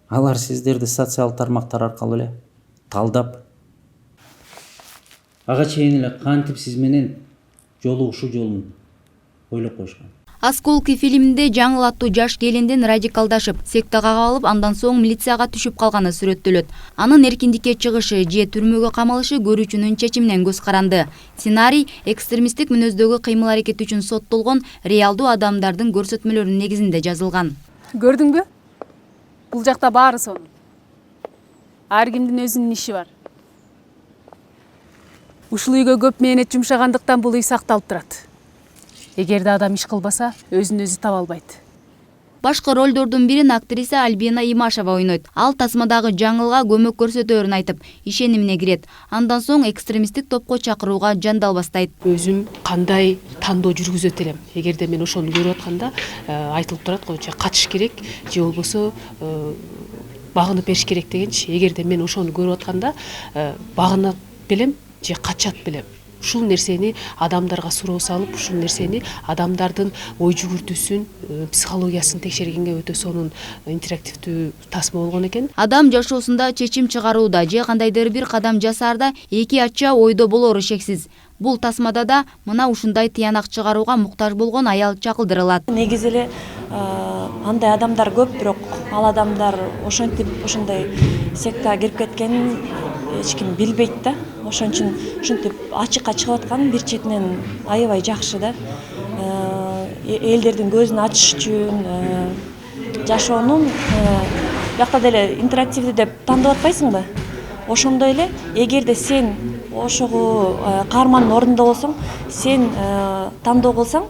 Алар сиздерди социалдык тармактар аркылуу эле талдап, ага чейин эле кантип сиз менен жолугушуу жолун ойлоп коюшкан. Осколки фильминде жаңыл аттуу жаш келиндин радикалдашып, сектага кабылып, андан соң милицияга түшүп калганы сүрөттөлөт. Анын эркиндикке чыгышы же түрмөгө камалышы көрүүчүнүн чечиминен көз каранды. Сценарий экстремисттик мүнөздөгү кыймыл-аракет үчүн соттолгон реалдуу адамдардын көрсөтмөлөрүнүн негизинде жазылган. Көрдүңбү? Бул жакта баары сонун. Ар кимдин өзүнүн иши бар. Ушул үйгө көп мээнет жумшагандыктан бул үй сакталып турат. Эгерде адам иш кылбаса, өзүн өзү таба албайт. Башкы ролдордун бирин актриса Альбина Имашева ойнойт. Ал тасмадагы жаңылга көмөк көрсөтөөрүн айтып, ишенимине кирет. Андан соң экстремисттик топко чакырууга жандал бастайт. Өзүм кандай тандоо жүргүзөт элем. Эгерде мен ошону көрүп атканда айтылып турат го, же качыш керек, же болбосо багынып бериш керек дегенчи. Эгерде мен ошону көрүп атканда багынып белем же качат белем. Ушул нерсени адамдарга суроо салып, ушул нерсени адамдардын ой жүгүртүүсүн, психологиясын текшергенге өтө сонун интерактивдүү тасма болгон экен. Адам жашоосунда чечим чыгарууда же кандайдыр бир кадам жасаарда эки ача ойдо болору шексиз. Бул тасмада да мына ушундай тыянак чыгарууга муктаж болгон аял чакылдырылат. Негизи эле андай адамдар көп, бирок ал адамдар ошентип ошондой сектага кирип кеткенин эч ким билбейт да. Ошон үчүн ушинтип ачыкка чыгып аткан бир четинен аябай жакшы да. Элдердин көзүн ачыш үчүн жашоонун бuyakта деле интерактивдүү деп тандап атпайсыңбы? Ошондой эле эгерде сен ошого каармандын ордунда болсоң, сен тандоо кылсаң,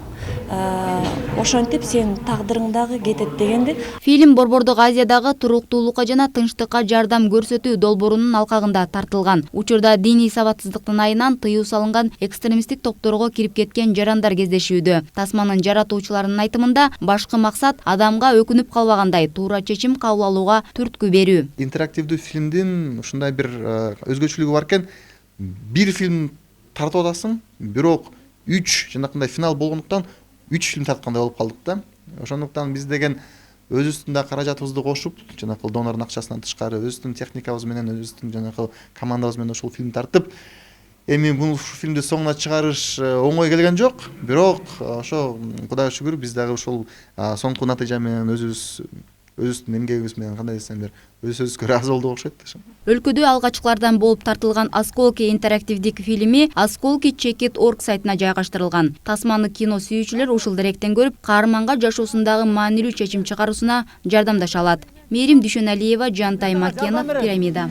ошентип сен тагдырың дагы кетет дегенди. Фильм Борбордук Азиядагы туруктуулукка жана тынчтыкка жардам көрсөтүү долбоорунун алкагында тартылган. Учурда диний сабатсыздыктын айынан тыюу салынган экстремисттик топторго кирип кеткен жарандар кездешүүдө. Тасманын жаратуучуларынын айтымында башкы максат адамга өкүнүп калбагандай туура чечим кабыл алууга түрткү берүү. Интерактивдүү фильмдин ушундай бир өзгөчөлүгү бар экен. Бир фильм тартып атасың, бирок 3 жанакындай финал болгондуктан 3 фильм тарткандай болуп калдык да. Ошондуктан биз деген өзүбүздүн каражатыбызды кошуп, жанакы донордун акчасынан тышкары өзүбүздүн техникабыз менен, өзүбүздүн жанакы командабыз менен ушул фильм тартып, эми бул фильмди соңуна чыгарыш оңой келген жок, бирок ошо Кудайга шүгүр биз дагы ушул соңку натыйжа менен өзүбүздүн эмгегибиз менен кандай десем бир өзүбүзгө ыраазы болдук окшойт да. Өлкөдө алгачкылардан болуп тартылган Осколки интерактивдик фильми Осколки Check.org сайтына жайгаштырылган. Тасманы кино сүйүүчүлөр ушул деректен көрүп, каарманга жашоосундагы маанилүү чечим чыгаруусуна жардамдаша алат. Мээрим Дүйшөналиева, Жантай Макенов, Пирамида.